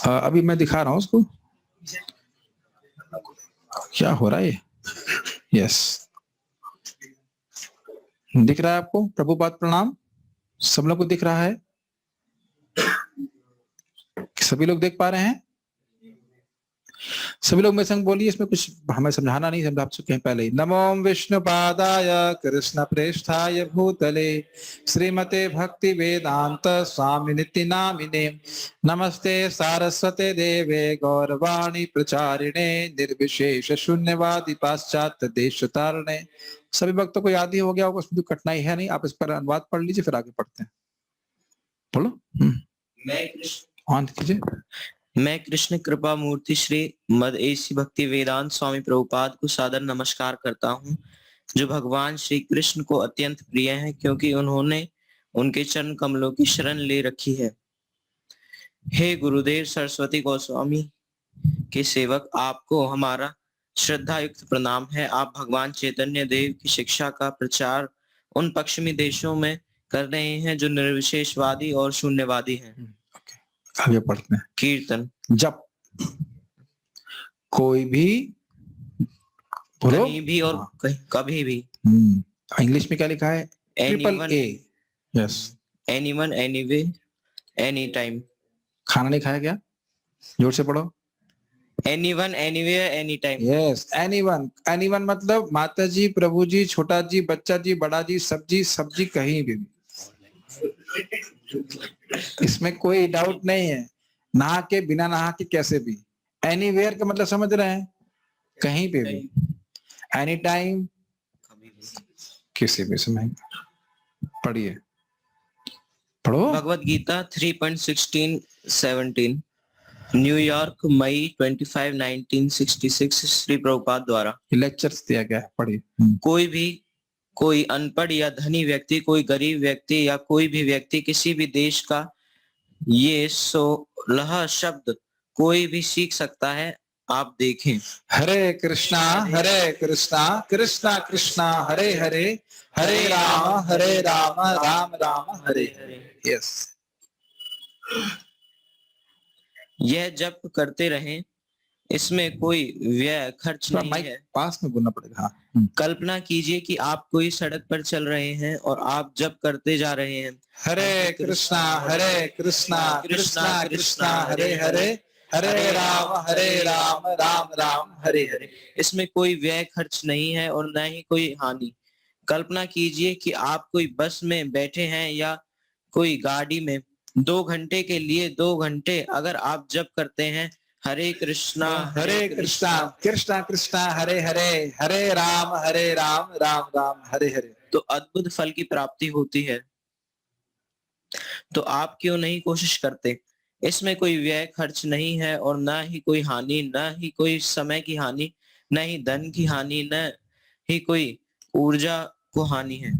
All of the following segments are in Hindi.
अभी मैं दिखा रहा हूँ उसको। क्या हो रहा है ये? यस, दिख रहा है आपको? प्रभुपाद प्रणाम। सब लोग को दिख रहा है? सभी लोग देख पा रहे हैं? सभी लोग मेरे संग बोलिए, इसमें कुछ हमें समझाना नहीं, समझा चुके हैं पहले ही। नमो विष्णु पादाय कृष्ण प्रेष्ठाय भूतले श्रीमते भक्ति वेदांत स्वामी नित्य नामिने नमस्ते सारस्वते देवे गौरवाणी प्रचारिणे निर्विशेष शून्यवादी पाश्चात्य देश तारणे। सभी भक्तों को याद ही हो गया होगा, उसमें कोई कठिनाई है नहीं। आप इस पर अनुवाद पढ़ लीजिए, फिर आगे पढ़ते हैं। बोलो। ऑन कीजिए। मैं कृष्ण कृपा मूर्ति श्री मद एसी भक्ति वेदांत स्वामी प्रभुपाद को सादर नमस्कार करता हूँ, जो भगवान श्री कृष्ण को अत्यंत प्रिय हैं, क्योंकि उन्होंने उनके चरण कमलों की शरण ले रखी है। हे गुरुदेव सरस्वती गोस्वामी के सेवक, आपको हमारा श्रद्धा युक्त प्रणाम है। आप भगवान चैतन्य देव की शिक्षा का प्रचार उन पश्चिमी देशों में कर रहे हैं जो निर्विशेषवादी और शून्यवादी हैं। आगे पढ़ते हैं। कीर्तन। जब कोई भी बोलो, कहीं भी और कभी भी। इंग्लिश में क्या लिखा है? Triple A. Yes. Anyone, anyway, any time. खाना नहीं खाया क्या? जोर से पढ़ो। Anyone, anywhere, any time. Yes, anyone. Anyone मतलब माता जी, प्रभु जी, छोटा जी, बच्चा जी, बड़ा जी, सब्जी सब्जी, कहीं भी। इसमें कोई डाउट नहीं है। नहा के, बिना नहा के, कैसे भी। एनीवेयर का मतलब समझ रहे हैं? कहीं पे भी। एनी टाइम, किसी भी समय। पढ़िए, पढ़ो। भगवत गीता 3.16-17, न्यूयॉर्क, मई 25, 1966, श्री प्रभुपाद द्वारा लेक्चर्स दिया गया है, पढ़िए। कोई अनपढ़ या धनी व्यक्ति, कोई गरीब व्यक्ति या कोई भी व्यक्ति किसी भी देश का ये 16 शब्द कोई भी सीख सकता है। आप देखें। हरे कृष्णा कृष्णा कृष्णा हरे हरे, हरे राम राम राम हरे हरे। यस। यह जप करते रहें, इसमें कोई व्यय खर्च नहीं है। पास में बोलना पड़ेगा। कल्पना कीजिए कि आप कोई सड़क पर चल रहे हैं और आप जप करते जा रहे हैं, हरे कृष्णा कृष्णा कृष्णा हरे हरे, हरे राम राम राम हरे हरे। इसमें कोई व्यय खर्च नहीं है और न ही कोई हानि। कल्पना कीजिए कि आप कोई बस में बैठे हैं या कोई गाड़ी में। 2 घंटे के लिए 2 घंटे अगर आप जप करते हैं हरे कृष्णा कृष्णा कृष्णा हरे हरे, हरे राम राम राम हरे हरे, तो अद्भुत फल की प्राप्ति होती है। तो आप क्यों नहीं कोशिश करते? इसमें कोई व्यय खर्च नहीं है और न ही कोई हानि, न ही कोई समय की हानि, न ही धन की हानि, न ही कोई ऊर्जा को हानि है।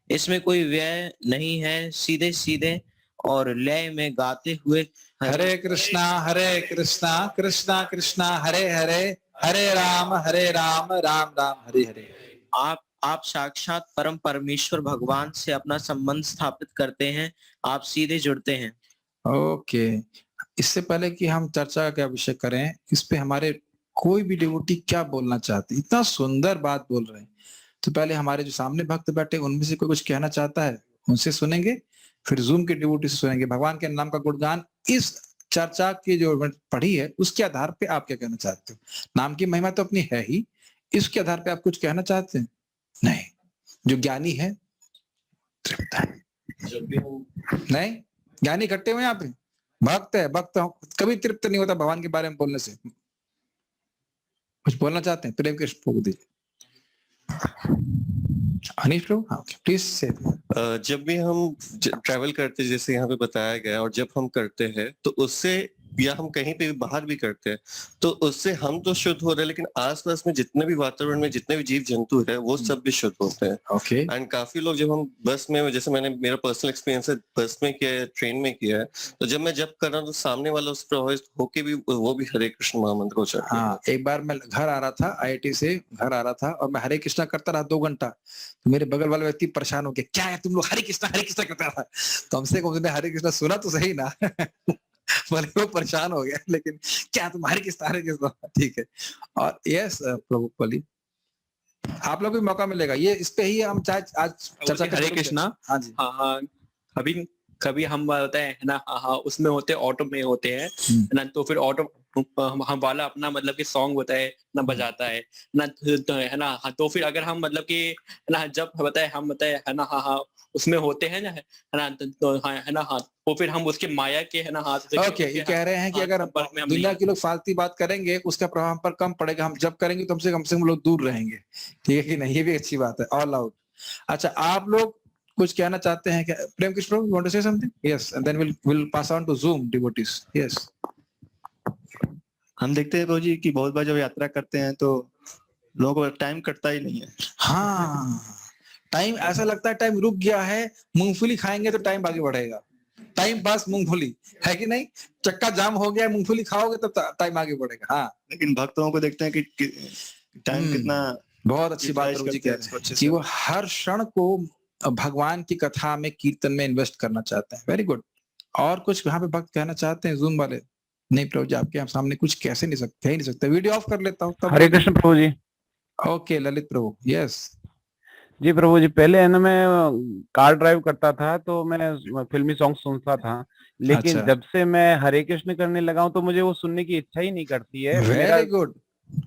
इसमें कोई व्यय नहीं है। सीधे सीधे और लय में गाते हुए हरे कृष्णा कृष्णा कृष्णा हरे हरे, हरे राम राम राम हरे हरे। आप साक्षात परम परमेश्वर भगवान से अपना संबंध स्थापित करते हैं। आप सीधे जुड़ते हैं। ओके। इससे पहले कि हम चर्चा का क्या विषय करें, इस पे हमारे कोई भी डिवोटी क्या बोलना चाहते, इतना सुंदर बात बोल रहे हैं, तो पहले हमारे जो सामने भक्त बैठे उनमें से कोई कुछ कहना चाहता है, उनसे सुनेंगे, फिर जूम के डिवोटी से सुनेंगे। भगवान के नाम का गुणगान इस चर्चा की जो पढ़ी है उसके आधार पे आप क्या कहना चाहते हो? नाम की महिमा तो अपनी है ही, इसके आधार पे आप कुछ कहना चाहते हैं? नहीं। जो ज्ञानी है तृप्त है। नहीं, ज्ञानी इकट्ठे हुए यहाँ पे, भक्त है, भक्त कभी तृप्त नहीं होता भगवान के बारे में बोलने से। कुछ बोलना चाहते हैं? प्रेम कृष्ण फूक दीजिए। अनिश प्रभु, हाँ प्लीज से। जब भी हम ट्रैवल करते, जैसे यहाँ पे बताया गया, और जब हम करते हैं तो उससे या हम कहीं पे भी बाहर भी करते हैं, तो उससे हम तो शुद्ध हो रहे हैं, लेकिन आसपास में जितने भी वातावरण में जितने भी जीव जंतु है वो सब भी शुद्ध होते हैं। ओके एंड काफी लोग, जब हम बस में, जैसे मैंने मेरा पर्सनल एक्सपीरियंस है, बस में किया है, ट्रेन में किया है, तो जब मैं जब कर रहा हूँ तो सामने वाला उससे प्रभावित होके भी वो भी हरे कृष्ण महामंत्र को उच्चारण करता है। हाँ, एक बार मैं घर आ रहा था, आईआईटी से घर आ रहा था और मैं हरे कृष्णा करता रहा 2 घंटा। तो मेरे बगल वाला व्यक्ति परेशान हो गया, क्या है तुम लोग हरे कृष्णा करता रहा। तो हमसे कम उसने हरे कृष्णा सुना तो सही ना। भले वो परेशान हो गया, लेकिन क्या तुम हरे कृष्णा, ठीक है। और यस प्रभु बलि, आप लोग भी मौका मिलेगा, ये इस पे ही हम आज चर्चा हरे करेंगे। कृष्णा। हाँ जी। हाँ हाँ, कभी कभी हम होते हैं ना, हाँ हाँ, उसमें होते ऑटो में होते हैं ना, तो फिर ऑटो हम वाला अपना मतलब कि सॉन्ग होता है ना, बजाता है ना, तो है ना, हाँ, तो फिर अगर हम मतलब कि ना जब बताए हम बताए है ना, हाँ हाँ, उसमें होते हैं ना, है ना, तो हाँ है ना, हाँ, तो फिर हम उसके माया के है ना हाथ से ओके, ये कह रहे हैं कि अगर संपर्क में हम दुनिया नहीं के लोग फालतू बात करेंगे उसका प्रभाव हम पर कम पड़ेगा, हम जब करेंगे तो हमसे कम से कम लोग दूर रहेंगे, ठीक है कि नहीं, ये भी अच्छी बात है, ऑल आउट। अच्छा, आप लोग कुछ कहना चाहते हैं क्या? प्रेम Krishna, you want to say something? Yes, and then we'll pass on to Zoom devotees. Yes. हम देखते हैं प्रभु जी कि बहुत बार जब यात्रा करते हैं तो लोगों को टाइम कटता ही नहीं है। हाँ, टाइम ऐसा लगता है टाइम रुक गया है, मूंगफली खाएंगे तो टाइम आगे बढ़ेगा, टाइम पास मूंगफली है कि नहीं, चक्का जाम हो गया, मूंगफली खाओगे तो टाइम आगे बढ़ेगा। हाँ, लेकिन भक्तों को देखते हैं कि टाइम कितना बहुत अच्छी बात यूटिलाइज प्रभु जी करते कह हैं इसको रहे अच्छे हैं से। कि वो हर क्षण को भगवान की कथा में, कीर्तन में इन्वेस्ट करना चाहते हैं। Very good. और कुछ यहाँ पे भक्त कहना चाहते हैं जूम वाले? नहीं प्रभु जी, आपके सामने कुछ कैसे नहीं सकते, कह ही नहीं सकते, वीडियो ऑफ कर लेता हूँ तब। हरे कृष्ण प्रभु जी। ओके ललित प्रभु, यस। जी प्रभु जी, पहले है ना मैं कार ड्राइव करता था तो मैं फिल्मी सॉन्ग सुनता था, लेकिन अच्छा, जब से मैं हरे कृष्ण करने लगा हूं तो मुझे वो सुनने की इच्छा ही नहीं करती है। मेरा very good,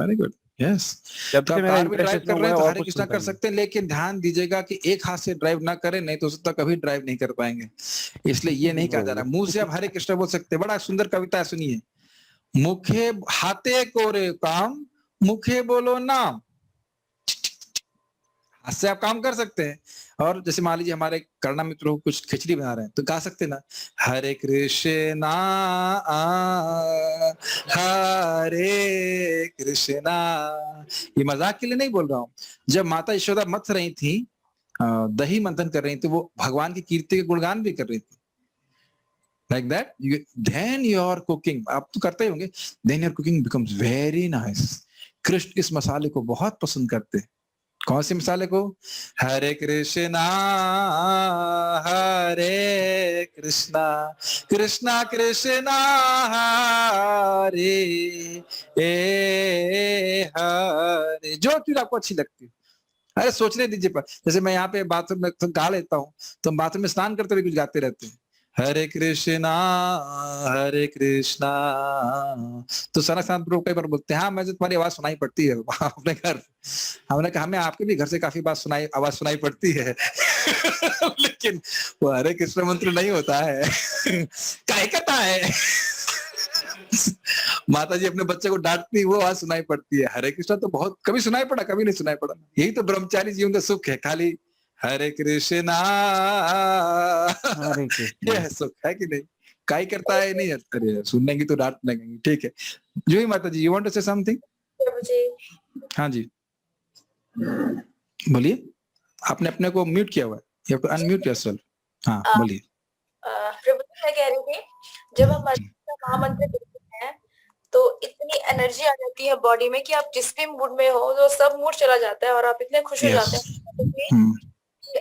very good, yes. जब तो से आप मेरा कार भी इंटरेस्ट ड्राइव इसमें कर हुआ रहे है हैं तो और हरे कुछ कृष्णा सुनता कर नहीं। सकते हैं, लेकिन ध्यान दीजिएगा कि एक हाथ से ड्राइव ना करें, नहीं तो उससे तो कभी ड्राइव नहीं कर पाएंगे। इसलिए ये नहीं कहा जा रहा, मुंह से आप हरे कृष्णा बोल सकते हैं। बड़ा सुंदर कविता है, सुनिए। मुखे हाथे कोरे काम, मुखे बोलो नाम। हाथ से आप काम कर सकते हैं। और जैसे मान लीजिए हमारे करना मित्र लोग कुछ खिचड़ी बना रहे हैं तो गा सकते हैं ना, हरे कृष्णा हरे कृष्णा। ये मजाक के लिए नहीं बोल रहा हूँ। जब माता यशोदा मथ रही थी, दही मंथन कर रही थी, वो भगवान की कीर्ति के गुणगान भी कर रही थी। Like that, then your cooking, आप तो करते ही होंगे, then your cooking becomes very nice. Krishna इस मसाले को बहुत पसंद करते हैं। कौन सी मसाले को? हरे कृष्णा कृष्णा कृष्णा हरे हरे, जो चीज आपको अच्छी लगती है। अरे सोचने दीजिए, पर जैसे मैं यहाँ पे बाथरूम में तो गा लेता हूँ, तो हम बाथरूम में स्नान करते हुए कुछ गाते रहते हैं, हरे कृष्णा। तो सना शांत प्रभु कई बार बोलते हैं, हाँ मुझे तुम्हारी आवाज सुनाई पड़ती है अपने घर। हमने कहा हमें आपके भी घर से काफी बात आवाज सुनाई पड़ती है। लेकिन वो हरे कृष्ण मंत्र नहीं होता है। काय कहता है। माता जी अपने बच्चे को डांटती, वो आवाज सुनाई पड़ती है। हरे कृष्णा तो बहुत कभी सुनाई पड़ा, कभी नहीं सुनाई पड़ा। यही तो ब्रह्मचारी जीवन का सुख है, खाली हरे कृष्णा हरे कृष्ण। ये सुख है कि नहीं? काय करता है नहीं? अरे सुनने की तो डांट लगेंगी, ठीक है। जो ही माता ji, you want to say something? हाँ जी बोलिए, आपने अपने को म्यूट किया हुआ है, you have to unmute yourself. हाँ बोलिए। प्रभु जी, मैं कह रही थी, जब हम महामंत्र करते हैं तो इतनी एनर्जी आ जाती है बॉडी में कि आप जिस भी मूड में हो तो सब मूड चला जाता है और आप इतने खुश हो जाते हैं,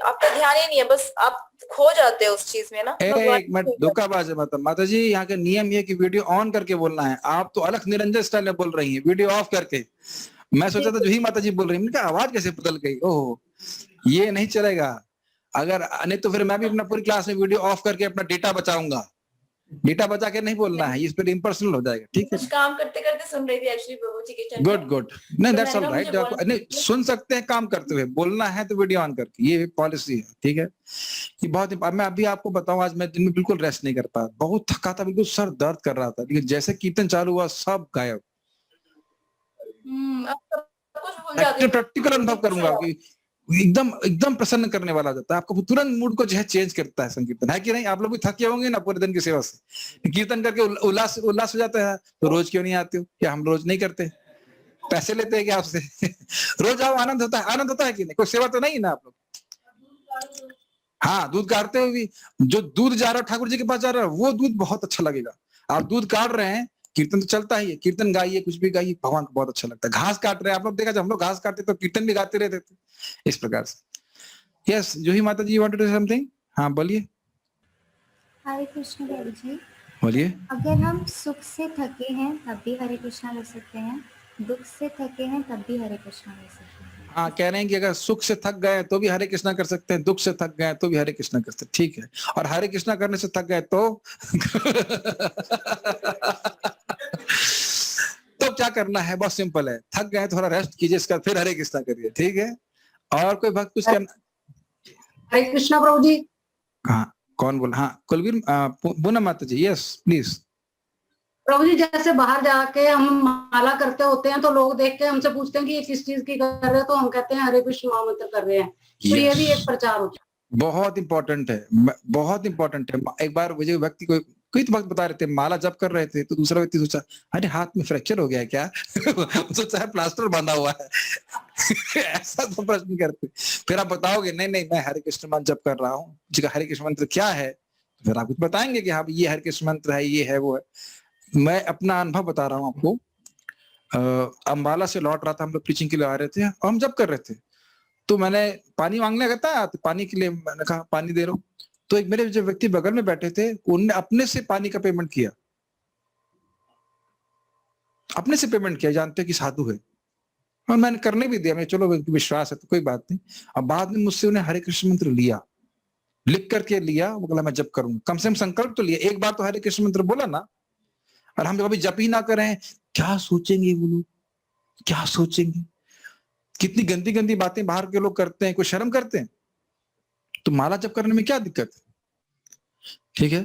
आपका ध्यान ही नहीं है, बस आप खो जाते हो उस चीज में ना। एक मिनट, धोखाबाज है माता जी, यहाँ का नियम ये कि वीडियो ऑन करके बोलना है। आप तो अलग निरंजन स्टाइल में बोल रही हैं, वीडियो ऑफ करके। मैं सोचा था जो ही माता जी बोल रही है, आवाज कैसे बदल गई? ओह, ये नहीं चलेगा। अगर नहीं तो फिर मैं भी अपना पूरी क्लास में वीडियो ऑफ करके अपना डेटा बचाऊंगा। डेटा बचा के नहीं बोलना है, इस पर इम्पर्सनल हो जाएगा, ठीक है। कुछ काम करते करते सुन रही थी एक्चुअली प्रभु जी किचन में। गुड गुड, नहीं दैट्स ऑल राइट। मुझे नहीं, सुन सकते हैं काम करते हुए, बोलना है तो वीडियो ऑन करके, ये पॉलिसी है, ठीक है। ये बहुत, मैं अभी आपको बताऊं, आज मैं दिन में बिल्कुल रेस्ट नहीं कर पाया, बहुत थका था, बिल्कुल सर दर्द कर रहा था, लेकिन जैसे कीर्तन चालू हुआ सब गायब। अब सब कुछ भूल जाते हैं। प्रैक्टिकल अनुभव करूंगा कि एकदम एकदम प्रसन्न करने वाला हो जाता है, आपको तुरंत मूड को जो है चेंज करता है संकीर्तन, है कि नहीं? आप लोग भी थके होंगे ना पूरे दिन की सेवा से, कीर्तन करके उल्लास उल्लास हो जाता है, तो रोज क्यों नहीं आते हो? क्या हम रोज नहीं करते? पैसे लेते हैं क्या आपसे? रोज आओ, आनंद होता है कि नहीं? कोई सेवा तो नहीं ना आप लोग? हाँ, दूध काटते हुए भी, जो दूध जा रहा है ठाकुर जी के पास जा रहा है, वो दूध बहुत अच्छा लगेगा। आप दूध काट रहे हैं, कीर्तन तो चलता ही है, कीर्तन गाइए, कुछ भी गाइए, भगवान को बहुत अच्छा लगता है। घास काट रहे हैं, आप लोग देखा, जब हम लोग घास काटते तो कीर्तन भी गाते रहते थे, इस प्रकार से। यस, जूही माता ji, you want to do something? हाँ, बोलिए हरे कृष्ण प्रभु जी। बोलिए। अगर हम सुख से थके हैं तब भी हरे कृष्णा कर सकते हैं, दुख से थके हैं तब भी हरे कृष्णा कर सकते हैं। हाँ, कह रहे हैं कि अगर सुख से थक गए तो भी हरे कृष्णा कर सकते हैं, दुख से थक गए तो भी हरे कृष्णा कर सकते हैं, ठीक है। और हरे कृष्णा करने से थक गए तो तो क्या करना है? बहुत सिंपल है, थक गए थोड़ा रेस्ट कीजिए, इसका फिर हरे कृष्णा करिए, ठीक है। और कोई भक्त कुछ करना? हरे कृष्णा प्रभु जी। हाँ, कौन बोला? हाँ, कुलवीर पूनम माता जी, यस प्लीज। प्रभु जी, जैसे बाहर जाके हम माला करते होते हैं तो लोग देख के हमसे पूछते हैं कि ये किस चीज की कर रहे हो, तो हम कहते हैं हरे कृष्ण महामंत्र कर रहे हैं, तो ये भी एक प्रचार होता है। बहुत इंपॉर्टेंट है, बहुत इंपॉर्टेंट है। एक बार मुझे व्यक्ति कोई तो वक्त बता रहे थे, माला जप कर रहे थे, तो दूसरा व्यक्ति सोचा अरे हाथ में फ्रैक्चर हो गया है क्या? सोचा है प्लास्टर बांधा हुआ है। ऐसा तो प्रश्न करते, फिर आप बताओगे नहीं नहीं मैं हरे कृष्ण मंत्र जप कर रहा हूँ जी, हरे कृष्ण मंत्र क्या है? फिर आप कुछ बताएंगे कि हाँ ये हरे कृष्ण मंत्र है, ये है, वो है। मैं अपना अनुभव बता रहा हूँ आपको। अंबाला से लौट रहा था, हम लोग प्रीचिंग के लिए आ रहे थे और हम जब कर रहे थे, तो मैंने पानी मांगने गया था, तो पानी के लिए मैंने कहा पानी दे रहा हूँ, तो एक मेरे जो व्यक्ति बगल में बैठे थे, उनने अपने से पानी का पेमेंट किया, अपने से पेमेंट किया, जानते कि साधु है, और मैंने करने भी दिया, मैं चलो विश्वास है तो कोई बात नहीं। अब बाद में मुझसे उन्हें हरे कृष्ण मंत्र लिया, लिख करके लिया, वो बोला मैं जप करूंगा, कम से कम संकल्प तो लिया, एक बार तो हरे कृष्ण मंत्र बोला ना। और हम जब अभी जप ही ना करें, क्या सोचेंगे वो लोग, क्या सोचेंगे? कितनी गंदी गंदी बातें बाहर के लोग करते हैं, कोई शर्म करते हैं? तो माला जप करने में क्या दिक्कत है? ठीक है,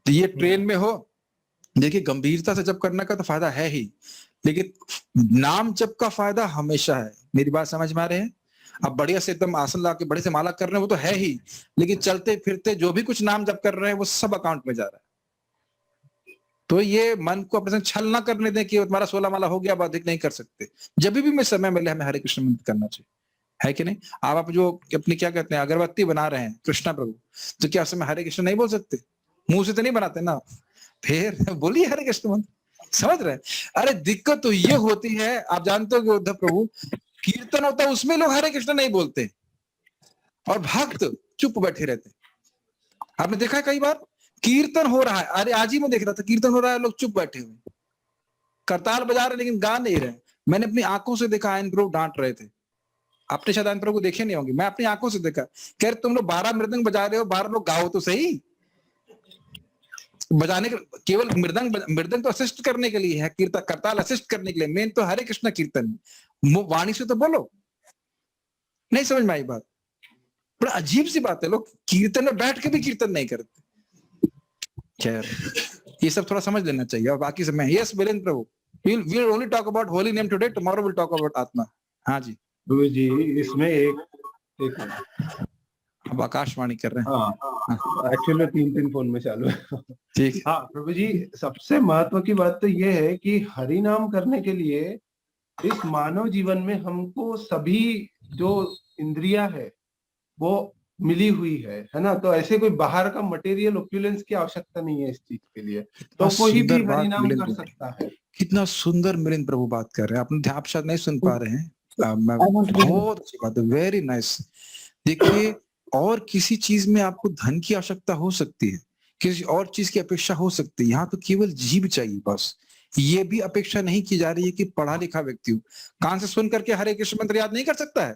तो ये ट्रेन में हो, देखिए गंभीरता से जप करने का तो फायदा है ही, लेकिन नाम जप का फायदा हमेशा है। मेरी बात समझ में आ रहे हैं? अब बढ़िया से एकदम आसन ला के बड़े से माला कर रहे हैं, वो तो है ही, लेकिन चलते फिरते जो भी कुछ नाम जप कर रहे हैं वो सब अकाउंट में जा रहा है। तो ये मन को अपने संग छल ना करने दें कि तुम्हारा 16 माला हो गया, अब अधिक नहीं कर सकते। जब भी मैं समय मिले हमें हरे कृष्ण मंत्र करना चाहिए, है कि नहीं? आप जो अपनी क्या कहते हैं अगरबत्ती बना रहे हैं कृष्णा प्रभु, तो क्या समय हरे कृष्ण नहीं बोल सकते? मुंह से तो नहीं बनाते ना, फिर बोलिए हरे कृष्ण मंत्र, समझ रहे? अरे दिक्कत तो ये होती है, आप जानते हो कि उद्धव प्रभु कीर्तन होता है उसमें लोग हरे कृष्ण नहीं बोलते और भक्त चुप बैठे रहते। आपने देखा है कई बार कीर्तन हो रहा है, अरे आज ही मैं देख रहा था कीर्तन हो रहा है, लोग चुप बैठे हुए, करताल बजा रहे लेकिन गा नहीं रहे। मैंने अपनी आंखों से देखा, आयन प्रभु डांट रहे थे, आपने शायद आयन प्रभु को देखे नहीं होंगे, मैं अपनी आंखों से देखा, कह रहे तुम लोग 12 मृदंग बजा रहे हो, 12 लोग गाओ तो सही। बजाने के केवल मृदंग तो असिस्ट करने के लिए है, कीर्तन करताल असिस्ट करने के लिए, मेन तो हरे कृष्ण कीर्तन, वाणी से तो बोलो। नहीं समझ में आई बात? बड़ा अजीब सी बात है, लोग कीर्तन में बैठ के भी कीर्तन नहीं करते। खैर ये सब थोड़ा समझ लेना चाहिए। और बाकी समय yes Virendra Prabhu, we'll only talk about holy name today, tomorrow we'll talk about आत्मा। हाँ जी प्रभु जी, इसमें एक अब आकाशवाणी कर रहे हैं। हाँ, एक्चुअली 3 फोन में चालू है। ठीक। हाँ प्रभु जी, सबसे महत्व की बात तो ये है कि हरि नाम करने के लिए इस मानव जीवन में हमको सभी जो इंद्रियां है वो मिली हुई है ना, तो ऐसे कोई बाहर का मटेरियल ओप्युलेंस की आवश्यकता नहीं है इस चीज के लिए, तो कोई भी हरि नाम कर सकता है। कितना सुंदर मिलिंद प्रभु बात कर रहे हैं, आपने आप शायद नहीं सुन पा रहे हैं, बहुत अच्छी बात है, वेरी नाइस। देखिए और किसी चीज में आपको धन की आवश्यकता हो सकती है, किसी और चीज की अपेक्षा हो सकती है, यहाँ तो केवल जीव चाहिए बस। ये भी अपेक्षा नहीं की जा रही है कि पढ़ा लिखा व्यक्ति हो, कान से सुन करके हरे कृष्ण मंत्र याद नहीं कर सकता है,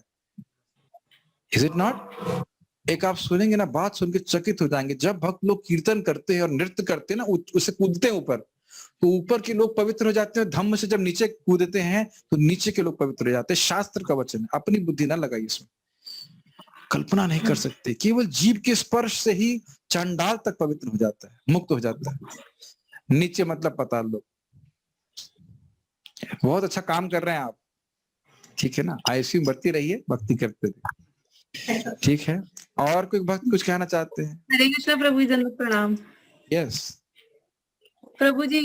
इज इट नॉट? एक आप सुनेंगे ना, बात सुन के चकित हो जाएंगे, जब भक्त लोग कीर्तन करते हैं और नृत्य करते हैं ना, उससे कूदते हैं ऊपर, तो ऊपर के लोग पवित्र हो जाते हैं, धम्म से जब नीचे कूदते हैं तो नीचे के लोग पवित्र हो जाते हैं। शास्त्र का वचन है, अपनी बुद्धि ना लगाइए इसमें, कल्पना नहीं कर सकते। केवल जीव के स्पर्श से ही चंडाल तक पवित्र हो जाता है, मुक्त हो जाता है। नीचे मतलब पताल लोग। बहुत अच्छा काम कर रहे हैं आप, ठीक है ना, आयुष्य बढ़ती रही है, भक्ति करते रहिए। ठीक है, और कोई भक्त कुछ कहना चाहते हैं? हरे कृष्णा प्रभु जी, दंडवत प्रणाम। यस। प्रभु जी,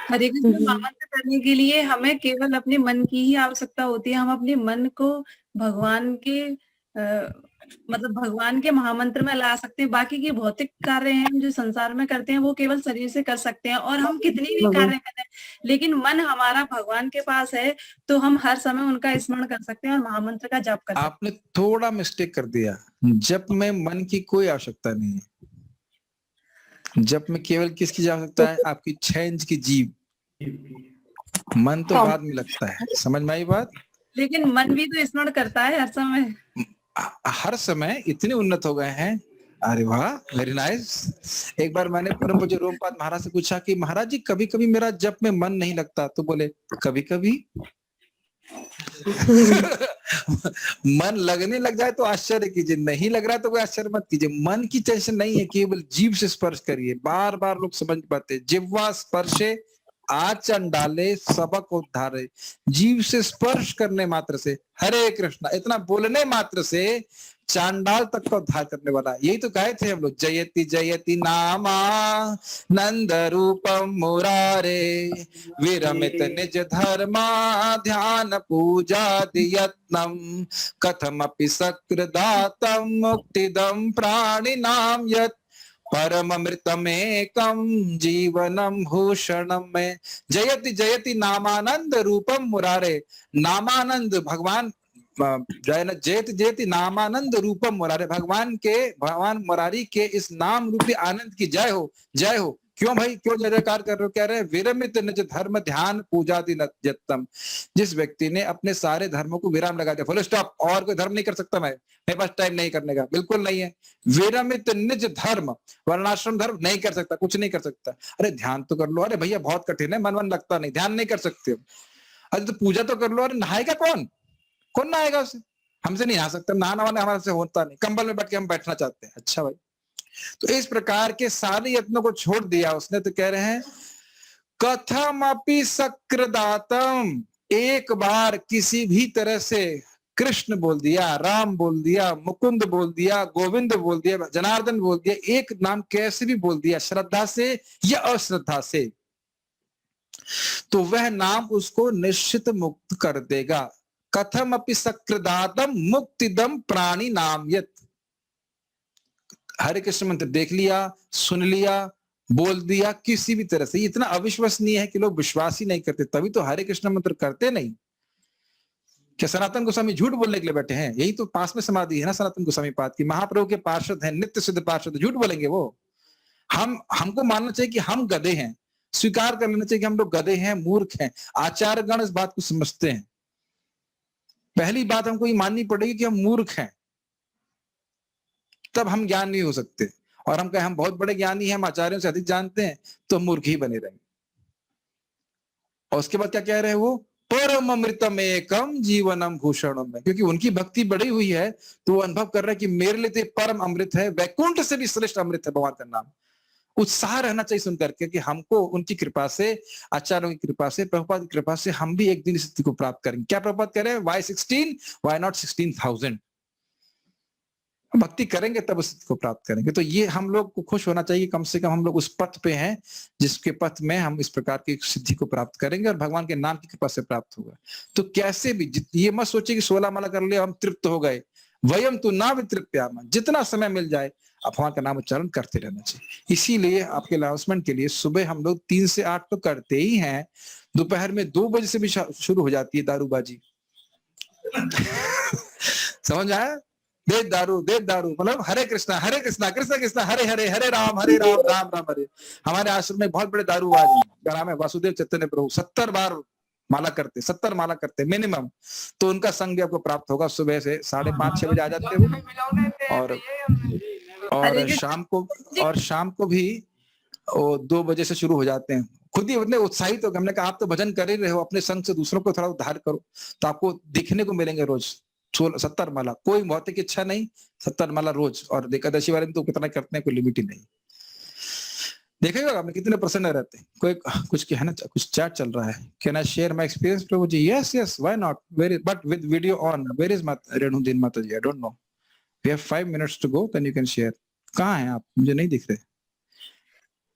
हरे कृष्ण महामंत्र करने के लिए हमें केवल अपने मन की ही आवश्यकता होती है। हम अपने मन को भगवान के मतलब भगवान के महामंत्र में ला सकते हैं। बाकी के भौतिक कार्य हैं जो संसार में करते हैं वो केवल शरीर से कर सकते हैं, और हम कितनी भी कार्य करें, लेकिन मन हमारा भगवान के पास है तो हम हर समय उनका स्मरण कर सकते हैं और महामंत्र का जाप कर सकते हैं। आपने थोड़ा मिस्टेक कर दिया। जप में मन की कोई आवश्यकता नहीं है। जप में केवल किसकी आवश्यकता है? आपकी 6 इंच की जीभ। मन तो बाद में लगता है। समझ में आई बात? लेकिन मन भी तो स्मरण करता है हर समय। हर समय इतने उन्नत हो गए हैं। अरे वाह, वेरी नाइस। एक बार मैंने परम पूज्य रोमपाद महाराज से पूछा कि महाराज जी कभी कभी मेरा जप में मन नहीं लगता, तो बोले कभी कभी मन लगने लग जाए तो आश्चर्य कीजिए, नहीं लग रहा तो कोई आश्चर्य मत कीजिए। मन की टेंशन नहीं है, केवल जीभ से स्पर्श करिए। बार बार लोग समझ पाते, जिह्वा स्पर्शे आचन डाले सबक उद्धारे। जीव से स्पर्श करने मात्र से, हरे कृष्णा इतना बोलने मात्र से चांडाल तक का उद्धार करने वाला। यही तो कहे थे हम लोग, जयति जयति नामा नंद रूपम मुरारे विरमित निज धर्मा ध्यान पूजा यत्नम कथमपि सकृदातम मुक्तिदम प्राणिनाम यत् परममृतमेकं जीवनम भूषणम में। जयति जयति नामानंद रूपम मुरारे। नामानंद भगवान, जयति जयति नामानंद रूपम मुरारे। भगवान मुरारी के इस नाम रूपी आनंद की जय हो, जय हो। क्यों भाई, क्यों जय जयकार कर रहे हो? कह रहे हैं विरमित निज धर्म ध्यान पूजादि यत्नम। जिस व्यक्ति ने अपने सारे धर्मों को विराम लगा दिया, फुल स्टॉप, और कोई धर्म नहीं कर सकता, मैं मेरे पास टाइम नहीं करने का, बिल्कुल नहीं है। विरमित निज धर्म, वर्णाश्रम धर्म नहीं कर सकता, कुछ नहीं कर सकता। अरे ध्यान तो कर लो। अरे भैया बहुत कठिन है, मन लगता नहीं, ध्यान नहीं कर सकते हो। अरे तो पूजा तो कर लो। अरे नहाएगा कौन? कौन नहाएगा उसे? हमसे नहीं नहा सकता, नहाना वाना हमारे से होता नहीं। कंबल में बैठ के हम बैठना चाहते हैं। अच्छा भाई, तो इस प्रकार के सारे यत्नों को छोड़ दिया उसने। तो कह रहे हैं कथम अपि सक्रदातम। एक बार किसी भी तरह से कृष्ण बोल दिया, राम बोल दिया, मुकुंद बोल दिया, गोविंद बोल दिया, जनार्दन बोल दिया, एक नाम कैसे भी बोल दिया, श्रद्धा से या अश्रद्धा से, तो वह नाम उसको निश्चित मुक्त कर देगा। कथम अपि सकृदातम मुक्तिदम प्राणी नाम यत्। हरे कृष्ण मंत्र देख लिया, सुन लिया, बोल दिया, किसी भी तरह से। इतना अविश्वसनीय है कि लोग विश्वास ही नहीं करते, तभी तो हरे कृष्ण मंत्र करते नहीं। क्या सनातन गोस्वामी झूठ बोलने के लिए बैठे हैं? यही तो पास में समाधि है ना सनातन गोस्वामी पाद की। महाप्रभु के पार्षद हैं, नित्य सिद्ध पार्षद। झूठ बोलेंगे वो? हमको मानना चाहिए कि हम गधे हैं, स्वीकार कर लेना चाहिए कि हम लोग गधे हैं, मूर्ख हैं। आचार्यगण इस बात को समझते हैं। पहली बात हमको ये माननी पड़ेगी कि हम मूर्ख हैं, तब हम ज्ञान नहीं हो सकते। और हम कहें हम बहुत बड़े ज्ञानी हैं, हम आचार्यों से अधिक जानते हैं, तो हम मूर्ख ही बने रहेंगे। और उसके बाद क्या कह रहे हैं वो? परम अमृतम एकम जीवनम भूषणम में। क्योंकि उनकी भक्ति बढ़ी हुई है तो वो अनुभव कर रहे हैं कि मेरे लिए तो परम अमृत है, वैकुंठ से भी श्रेष्ठ अमृत है भगवान का नाम। उत्साह रहना चाहिए सुन करके कि हमको उनकी कृपा से, आचार्यों की कृपा से, प्रभुपाद की कृपा से हम भी एक दिन इस स्थिति को प्राप्त करेंगे। क्या प्रभुपाद कह रहे हैं? Why 16? Why not 16,000? भक्ति करेंगे तब उस स्थिति को प्राप्त करेंगे। तो ये हम लोग को खुश होना चाहिए, कम से कम हम लोग उस पथ पे हैं जिसके पथ में हम इस प्रकार की सिद्धि को प्राप्त करेंगे और भगवान के नाम की कृपा से प्राप्त होगा। तो कैसे भी ये मत सोचिए कि 16 माला कर लिया हम तृप्त हो गए। वयम तो ना वितृप्याम। जितना समय मिल जाए भगवान का नाम उच्चारण करते रहना चाहिए। इसीलिए आपके अनाउंसमेंट के लिए सुबह हम लोग 3 से 8 तो करते ही हैं, दोपहर में 2 बजे से भी शुरू हो जाती है दारूबाजी। समझ आया? दे दारू मतलब हरे कृष्णा कृष्ण कृष्ण हरे हरे, हरे राम राम राम हरे। हमारे आश्रम में बहुत बड़े दारूबाज हैं, नाम है वासुदेव चैतन्य प्रभु। 70 बार माला करते, 70 माला करते मिनिमम। तो उनका संग भी आपको प्राप्त होगा। सुबह से 5:30-6 बजे आ जाते हो और शाम को भी 2 बजे से शुरू हो जाते हैं। खुद ही उतने उत्साहित हो, हमने कहा आप तो भजन कर ही रहे हो, अपने संग से दूसरों को थोड़ा उद्धार करो, तो आपको दिखने को मिलेंगे रोज 70 माला। कोई भौतिक इच्छा नहीं, 70 माला रोज। और एकादशी वाले में तो कितना करते हैं, कोई लिमिट ही नहीं। देखेगा आपने कितने प्रसन्न रहते हैं। कोई कुछ क्या है ना, कुछ चैट चल रहा है। Can I share my experience प्रभु ji? Yes yes, why not, very but with video on. Where is रेणुदीन माता ji? I don't know, we have 5 minutes to go, then you can share. कहाँ हैं आप? मुझे नहीं दिख रहे।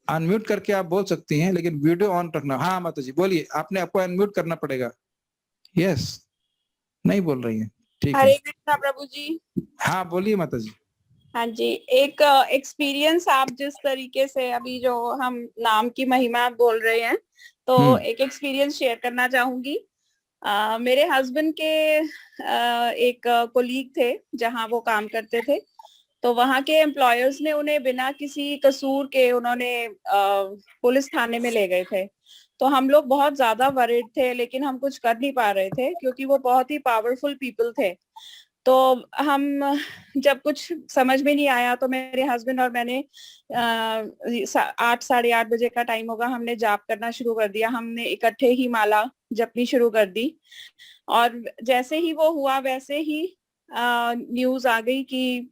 अनम्यूट करके आप बोल सकती हैं, लेकिन वीडियो ऑन रखना। हाँ माता जी बोलिए, आपने आपको अनम्यूट करना पड़ेगा। यस, नहीं बोल रही है, ठीक है। हरे कृष्णा प्रभु जी। हाँ बोलिए माता जी। हाँ जी, एक एक्सपीरियंस आप जिस तरीके से अभी जो हम नाम की महिमा बोल रहे हैं, तो एक एक्सपीरियंस शेयर करना चाहूंगी। मेरे हस्बैंड के एक कोलीग थे जहां वो काम करते थे, तो वहां के एम्प्लॉयर्स ने उन्हें बिना किसी कसूर के उन्होंने पुलिस थाने में ले गए थे। तो हम लोग बहुत ज्यादा वरिड थे, लेकिन हम कुछ कर नहीं पा रहे थे क्योंकि वो बहुत ही पावरफुल पीपल थे। तो हम जब कुछ समझ में नहीं आया तो मेरे हस्बैंड और मैंने 8 साढ़े 8 बजे का टाइम होगा, हमने जाप करना शुरू कर दिया। हमने इकट्ठे ही माला जपनी शुरू कर दी, और जैसे ही वो हुआ वैसे ही न्यूज आ गई कि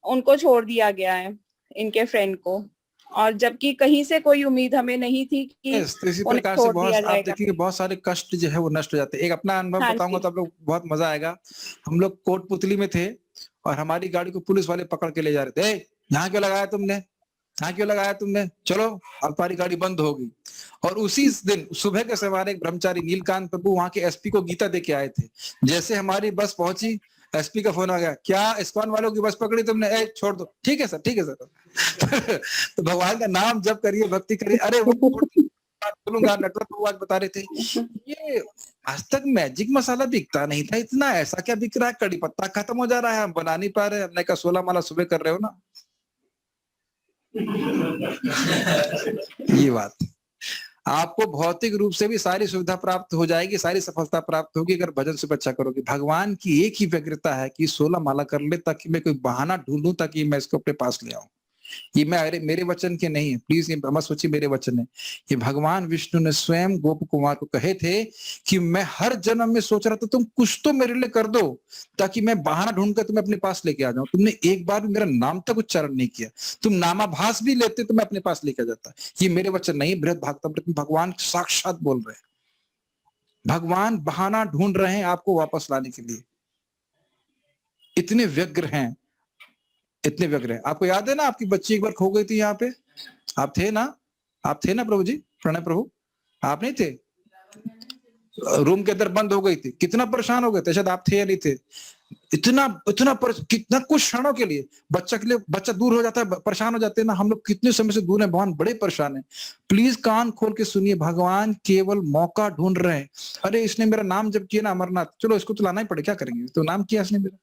उनको छोड़ दिया गया है, इनके फ्रेंड को, और जबकि कहीं से कोई उम्मीद हमें नहीं थी कि तो इसी उन्हें प्रकार से छोड़ बहुत दिया आप जाएगा। देखिए बहुत सारे कष्ट जो है वो नष्ट हो जाते हैं। एक अपना अनुभव हाँ बताऊंगा जी। तो आप लोग बहुत मजा आएगा। हम लोग कोटपुतली में थे और हमारी गाड़ी को पुलिस वाले पकड़ के ले जा रहे थे। यहाँ क्यों लगाया तुमने, यहाँ क्यों लगाया तुमने, चलो अब तुम्हारी गाड़ी बंद होगी। और उसी दिन सुबह के समय एक ब्रह्मचारी नीलकांत प्रभु वहां के एसपी को गीता दे के आए थे। जैसे हमारी बस पहुंची, एसपी का फोन आ गया, क्या इस्कॉन वालों की बस पकड़ी तुमने? ए छोड़ दो। ठीक है सर, ठीक है सर। तो भगवान का नाम जप करिए, भक्ति करिए। अरे वो बोलूंगा, नेटवर्क को आज बता रहे थे, ये आज तक मैजिक मसाला बिकता नहीं था इतना, ऐसा क्या बिक रहा है? कड़ी पत्ता खत्म हो जा रहा है, हम बना नहीं पा रहे। हमने कहा 16 माला सुबह कर रहे हो ना। ये बात, आपको भौतिक रूप से भी सारी सुविधा प्राप्त हो जाएगी, सारी सफलता प्राप्त होगी अगर भजन से अच्छा करोगे। भगवान की एक ही व्यग्रता है कि 16 माला कर ले ताकि मैं कोई बहाना ढूंढूं ताकि मैं इसको अपने पास ले आऊं। ये मेरे वचन के नहीं है, प्लीज ये मत सोचिए मेरे वचन है। ये भगवान विष्णु ने स्वयं गोप कुमार को कहे थे कि मैं हर जन्म में सोच रहा था तुम कुछ तो मेरे लिए कर दो ताकि मैं बहाना ढूंढकर तुम्हें अपने पास लेके आ जाऊं। तुमने एक बार भी मेरा नाम तक उच्चारण नहीं किया, तुम नामाभास भी लेते तो मैं अपने पास लेके जाता। ये मेरे वचन नहीं, बृहद भागवतमृत में भगवान साक्षात बोल रहे हैं। भगवान बहाना ढूंढ रहे हैं आपको वापस लाने के लिए। इतने व्यग्र हैं, इतने व्यग्र हैं। आपको याद है ना, आपकी बच्ची एक बार खो गई थी यहाँ पे, आप थे ना? आप थे ना प्रभु जी? प्रणय प्रभु, आप नहीं थे? रूम के अंदर बंद हो गई थी, कितना परेशान हो गए थे। शायद आप थे या नहीं थे? इतना कितना कुछ क्षणों के लिए बच्चा के लिए, बच्चा दूर हो जाता है, परेशान हो जाते हैं ना। हम लोग कितने समय से दूर हैं, भगवान बड़े परेशान हैं। प्लीज कान खोल के सुनिए, भगवान केवल मौका ढूंढ रहे हैं। अरे इसने मेरा नाम जब किया ना अमरनाथ, चलो इसको तो लाना ही पड़े, क्या करेंगे, तो नाम किया इसने मेरा।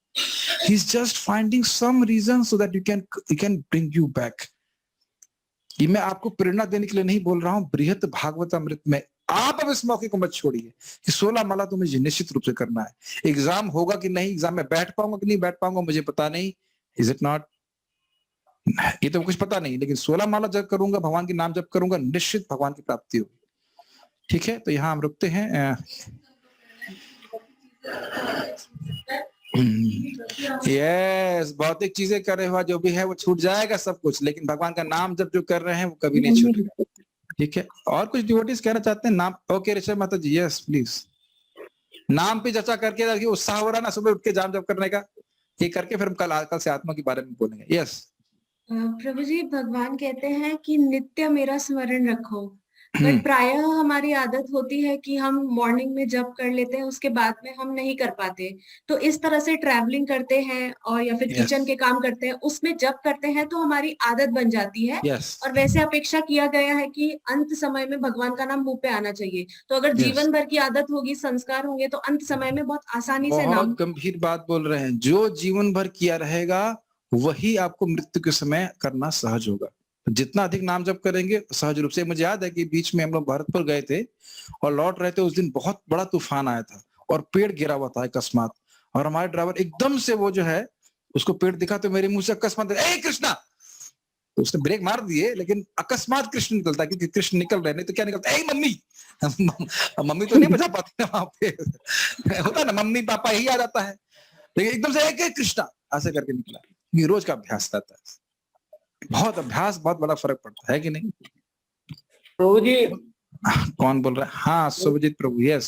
He's just finding some reason so that you can bring you back. ये मैं आपको प्रेरणा देने के लिए नहीं बोल रहा हूँ, बृहत भागवतामृत में आप अब इस मौके को मत छोड़िए कि 16 माला तो मुझे निश्चित रूप से करना है। एग्जाम होगा कि नहीं, एग्जाम में बैठ पाऊंगा कि नहीं बैठ पाऊंगा मुझे पता नहीं, इज इट नॉट, ये तो कुछ पता नहीं, लेकिन 16 माला जब करूंगा, भगवान के नाम जब करूंगा, निश्चित भगवान की प्राप्ति होगी। ठीक है, तो यहाँ हम रुकते हैं। यस, भौतिक चीजें करे हुआ जो भी है वो छूट जाएगा सब कुछ, लेकिन भगवान का नाम जब जो कर रहे हैं वो कभी नहीं छूटेगा। ठीक है, और कुछ डिवोटीज कहना चाहते हैं? नाम, ओके ऋषभ माता जी, यस प्लीज। नाम पे चर्चा करके उत्साह हो रहा ना सुबह उठ के जाम जप करने का, ये करके फिर हम कल से आत्मा के बारे में बोलेंगे। यस प्रभु जी, भगवान कहते हैं कि नित्य मेरा स्मरण रखो, बट प्रायः हमारी आदत होती है कि हम मॉर्निंग में जप कर लेते हैं, उसके बाद में हम नहीं कर पाते। तो इस तरह से ट्रैवलिंग करते हैं और या फिर किचन के काम करते हैं, उसमें जप करते हैं तो हमारी आदत बन जाती है। और वैसे अपेक्षा किया गया है कि अंत समय में भगवान का नाम मुंह पे आना चाहिए। तो अगर जीवन भर की आदत होगी, संस्कार होंगे, तो अंत समय में बहुत आसानी से नाम। बहुत गंभीर बात बोल रहे हैं। जो जीवन भर किया रहेगा वही आपको मृत्यु के समय करना सहज होगा। जितना अधिक नाम जप करेंगे सहज रूप से। मुझे याद है कि बीच में हम लोग भरतपुर गए थे और लौट रहे थे, उस दिन बहुत बड़ा तूफान आया था और पेड़ गिरा हुआ था अकस्मात, और हमारे ड्राइवर एकदम से वो जो है उसको पेड़ दिखा तो मेरे मुंह से अकस्मात ए कृष्णा, तो उसने ब्रेक मार दिए, लेकिन अकस्मात कृष्ण निकलता है क्योंकि कृष्ण निकल रहे, नहीं तो क्या निकलता, ए मम्मी। मम्मी तो नहीं बचा पाती ना वहां पे, होता है ना मम्मी पापा ही आ जाता है, लेकिन एकदम से एक कृष्णा ऐसे करके निकला। ये रोज का अभ्यास रहता है, बहुत अभ्यास, बहुत बड़ा फर्क पड़ता है कि नहीं। प्रभु जी कौन बोल रहा है? हाँ शुभजीत प्रभु, यस।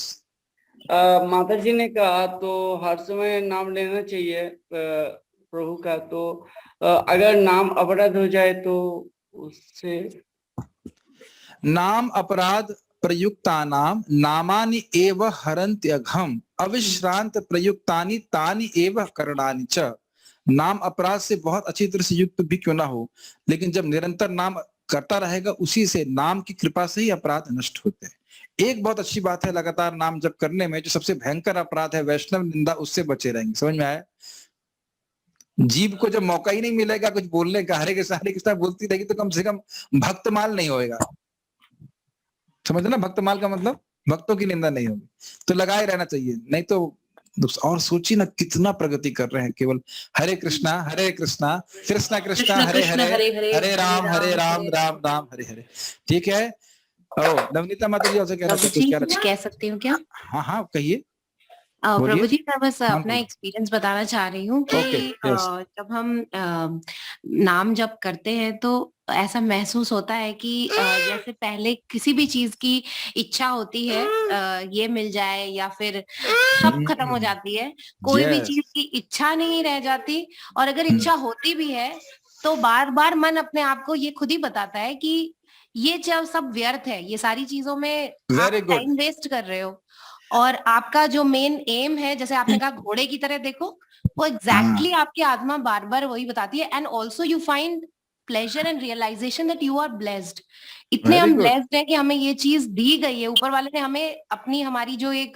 माता जी ने कहा तो हर समय नाम लेना चाहिए प्रभु का, तो अगर नाम अपराध हो जाए तो उससे नाम अपराध प्रयुक्तानाम नामानि एव हरन्त्यघम अविश्रांत प्रयुक्तानि तानि एव करणानि च। नाम अपराध से बहुत अच्छी तरह से युक्त भी क्यों ना हो, लेकिन जब निरंतर नाम करता रहेगा उसी से, नाम की कृपा से ही अपराध नष्ट होते हैं। एक बहुत अच्छी बात है लगातार नाम जप करने में, जो सबसे भयंकर अपराध है वैष्णव निंदा, उससे बचे रहेंगे। समझ में आया? जीव को जब मौका ही नहीं मिलेगा कुछ बोलने का, हरे कृष्णा बोलती रहेगी तो कम से कम भक्तमाल नहीं होएगा। समझ ना, भक्तमाल का मतलब भक्तों की निंदा नहीं होगी, तो लगाए रहना चाहिए। नहीं तो और सोचिए ना कितना प्रगति कर रहे हैं, केवल हरे कृष्णा कृष्णा कृष्णा हरे हरे, हरे राम राम राम हरे हरे। ठीक है। ओ नवनीता माता जी कह रहा था कुछ कह सकती हूँ क्या? हाँ हाँ कहिए। प्रभु जी मैं बस अपना एक्सपीरियंस बताना चाह रही हूँ कि जब हम नाम जप करते हैं तो ऐसा महसूस होता है कि जैसे पहले किसी भी चीज की इच्छा होती है, ये मिल जाए या फिर सब खत्म हो जाती है, कोई भी चीज की इच्छा नहीं रह जाती। और अगर इच्छा होती भी है तो बार बार मन अपने आप को ये खुद ही बताता है कि ये जब सब व्यर्थ है, ये सारी चीजों में आप टाइम वेस्ट कर रहे हो, और आपका जो मेन एम है, जैसे आपने कहा घोड़े की तरह देखो, वो एग्जैक्टली आपकी आत्मा बार बार वही बताती है। And also you find pleasure and realisation that you are blessed. इतने हम ब्लेस्ड हैं कि हमें ये चीज दी गई है, ऊपर वाले ने हमें अपनी हमारी जो एक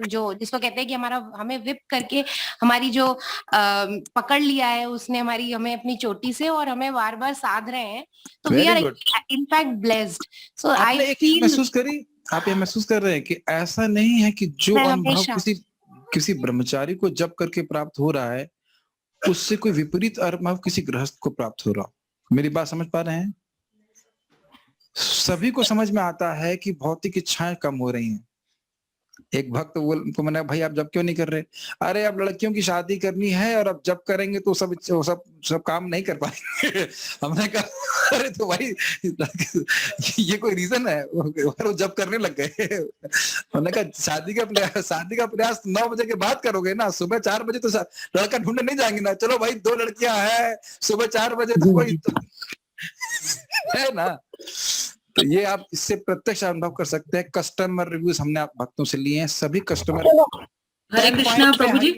जो जिसको कहते हैं कि हमारा हमें विप करके हमारी जो पकड़ लिया है उसने हमारी, हमें अपनी चोटी से, और हमें बार बार साध रहे हैं। तो we are in fact blessed. So I feel महसूस करी, आप ये महसूस कर रहे हैं कि ऐसा नहीं है कि जो अनुभव किसी ब्रह्मचारी को जप करके प्राप्त हो रहा है उससे कोई विपरीत अनुभव किसी गृहस्थ को प्राप्त हो रहा। मेरी बात समझ पा रहे हैं? सभी को समझ में आता है कि भौतिक इच्छाएं कम हो रही हैं। एक भक्त उनको मैंने, भाई आप जब क्यों नहीं कर रहे? अरे अब लड़कियों की शादी करनी है और अब जब करेंगे तो सब काम नहीं कर पाएंगे। हमने कहा अरे तो भाई ये कोई रीजन है? वो जब करने लग गए। हमने कहा शादी का प्रयास 9 बजे के बाद करोगे ना, सुबह 4 बजे तो लड़का ढूंढने नहीं जाएंगे ना। चलो भाई 2 लड़कियां हैं, सुबह 4 बजे तो कोई है ना। तो ये आप इससे प्रत्यक्ष अनुभव कर सकते हैं। कस्टमर रिव्यूज हमने आप भक्तों से लिए हैं, सभी कस्टमर हरे कृष्णा प्रभु जी।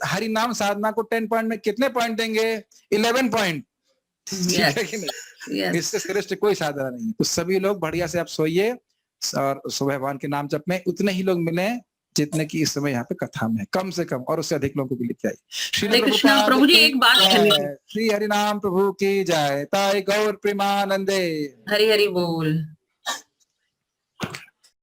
हरि नाम साधना को 10 पॉइंट में कितने पॉइंट देंगे? 11 पॉइंट। इससे श्रेष्ठ कोई साधना नहीं। तो सभी लोग बढ़िया से आप सोइए और सुबह भगवान के नाम जप में उतने ही लोग मिले जितने की इस समय यहाँ पे कथा में है, कम से कम, और उससे अधिक लोगों को भी लेके आई। हरे कृष्णा प्रभु जी एक बात श्री हरि नाम प्रभु की जय, ताई गौर प्रेमानंदे। हरि हरि बोल।